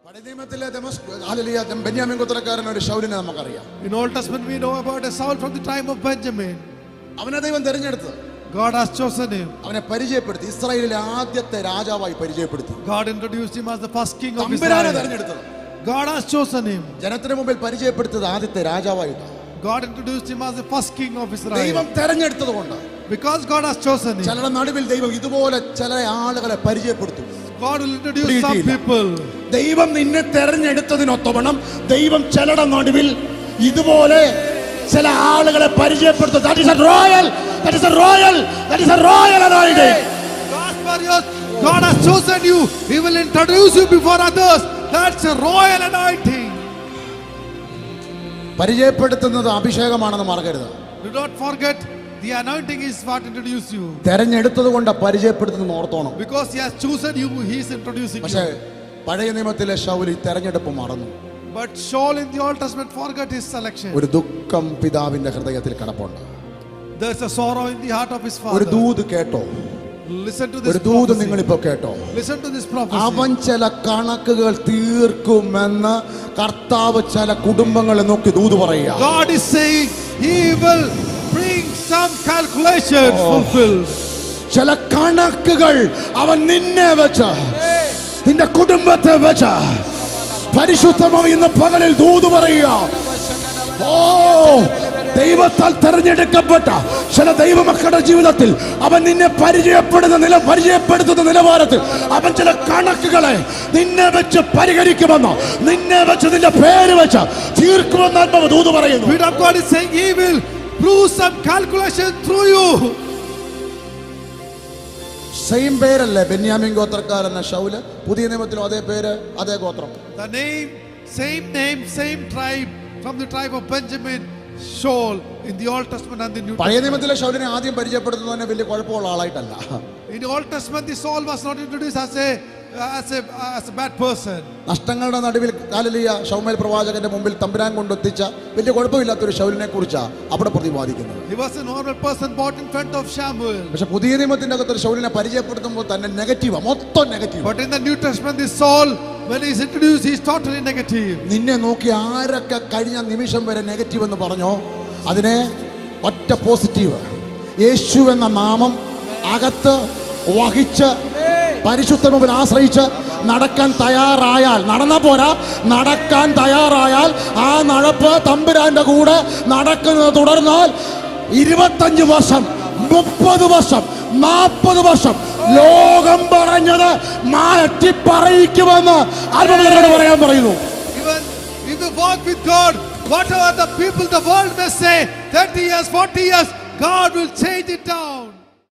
In Old Testament we know about a Saul from the time of Benjamin. God has chosen him. God introduced him as the first king of Israel. God has chosen him. God introduced him as the first king of Israel. Because God has chosen him. God will introduce some people. ദൈവം നിന്നെ തെരഞ്ഞെടുത്തതിനൊത്തവണ്ണം ദൈവം ചിലരുടെ നടുവിൽ ഇതുപോലെ ചില ആളുകളെ പരിചയപ്പെടുത്തും. That is a royal anointing. God has chosen you. He will introduce you before others. That's a royal anointing. പരിചയപ്പെടുത്തുന്നത് അഭിഷേകമാണെന്ന് മറക്കരുത്. Do not forget, the anointing is what introduces you. തെരഞ്ഞെടുത്തത് കൊണ്ട് പരിചയപ്പെടുത്തുന്നത് ഓർത്തോണം. Because he has chosen you, he is introducing you. പഴയ നിയമത്തിലെ ശൗൽ തെരഞ്ഞെടുപ്പ് മറന്നു. But Saul in the Old Testament forgot his selection. ഒരു ദുഃഖം പിതാവിന്റെ ഹൃദയത്തിൽ കിടപ്പുണ്ട്. There's a sorrow in the heart of his father. ഒരു ദൂത് കേട്ടോ. Listen to this. ഒരു ദൂത് നിങ്ങൾ ഇപ്പോൾ കേട്ടോ. Listen to this prophecy. അവൻ ചില കണക്കുകൾ തീർക്കുമെന്ന് കർത്താവ് ചില കുടുംബങ്ങളെ നോക്കി ദൂത് പറയുക. God is saying he will bring some calculations fulfilled. ചില കണക്കുകൾ അവൻ നിന്നെ വെച്ച് നിന്റെ കുടുംബത്തെ വെച്ച് പരിശുദ്ധമായി ഇന്ന് പകലിൽ ദൂത് പറയുക. ഓ, ദൈവത്താൽ തെരഞ്ഞെടുക്കപ്പെട്ട ചില ദൈവമക്കളുടെ ജീവിതത്തിൽ അവൻ നിന്നെ പരിചയപ്പെടുത്തുന്ന നിലവാരത്തിൽ അവൻ ചില കണക്കുകളെ നിന്നെ വെച്ച് പരിഹരിക്കുമെന്ന്, നിന്നെ വെച്ച് നിന്റെ പേര് വെച്ച് തീർക്കുമെന്ന് ആത്മാവ് ദൂത് പറയുന്നു. God is saying he will prove some calculation through you. Same പേരല്ലേ ബെന്യാമിൻ ഗോത്രക്കാരൻ ശൗല്? പുതിയ നിയമത്തിലും അതേ പേര്, അതേ ഗോത്രം. The name, same tribe, from the tribe of Benjamin, Saul in the Old Testament and the New Testament. പഴയ നിയമത്തിലെ ശൗലിനെ ആദ്യം പരിചയപ്പെടുത്തുന്നത് തന്നെ വലിയ കുഴപ്പമുള്ള ആളായിട്ടല്ല. In the Old Testament the Saul was not introduced as a bad person. നഷ്ടങ്ങളുടെ നടുവിൽ ശമൂവേൽ പ്രവാചകന്റെ മുമ്പിൽ തമ്പുരാൻ കൊണ്ടെത്തിച്ച വലിയ കുഴപ്പമില്ലാത്തൊരു ശൗലിനെ കുറിച്ചാണ് അവിടെ പ്രതിപാദിക്കുന്നത്. He was a normal person brought in front of Samuel. പക്ഷെ പുതിയ നിയമത്തിന്റെ അകത്തൊരു ശൗലിനെ പരിചയപ്പെടുത്തുമ്പോൾ തന്നെ നെഗറ്റീവാ, മൊത്തം negative. But in the New Testament this Saul, when he is introduced, he is totally negative. നിന്നെ നോക്കി ആരൊക്കെ കഴിഞ്ഞ നിമിഷം വരെ നെഗറ്റീവ് എന്ന് പറഞ്ഞോ, അതിനെ ഒറ്റ പോസിറ്റീവ്. യേശു എന്ന നാമം അകത്ത് വഹിച്ച് പരിശുദ്ധ മുമ്പിൽ ആശ്രയിച്ച് നടക്കാൻ തയ്യാറായാൽ, നടന്നാ പോരാ, നടക്കാൻ തയ്യാറായാൽ, ആ നടപ്പ് തമ്പുരാന്റെ കൂടെ നടക്കുന്നത് തുടർന്നാൽ 25 വർഷം, 30 വർഷം, 40 വർഷം ലോകം പറഞ്ഞത് മാറ്റി പറയിക്കുമെന്ന് ആത്മാവിനോട് പറയാൻ പറയുന്നു. Even if you walk with God, whatever the people, the world may say, 30 years, 40 years, God will change it down.